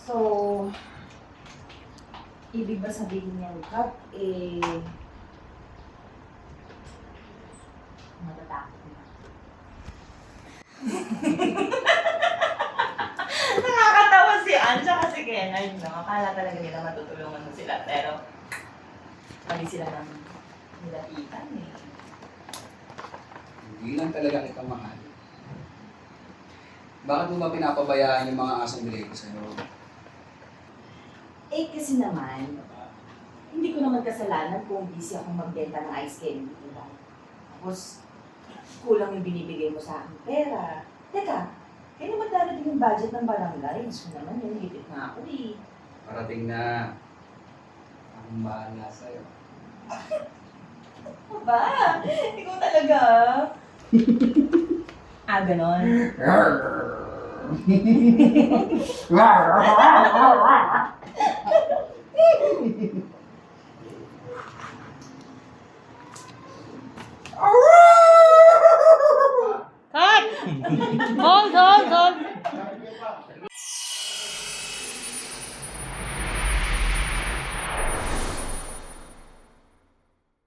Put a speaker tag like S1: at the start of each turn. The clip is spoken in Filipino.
S1: So, ibig ba sabihin niyang cut, matatakot na. Nakakatawa si Anja kasi Kennard, no? Akala talaga nila matutulungan mo sila, pero mali sila ng nilapitan eh.
S2: Hindi lang talaga kita mahal. Bakit mo ba pinapabayaan yung mga asong bilay ko sa'yo?
S1: Eh kasi naman, hindi ko naman kasalanan kung busy akong magbenta ng ice candy, di ba? Tapos, kulang yung binibigay mo sa akin pera. Teka, kaya naman darating yung budget ng barangay. So naman yun, hipit na ako eh.
S2: Parating na. Akong bahala sa'yo.
S1: Aba, ikaw talaga. Ganon. Cut!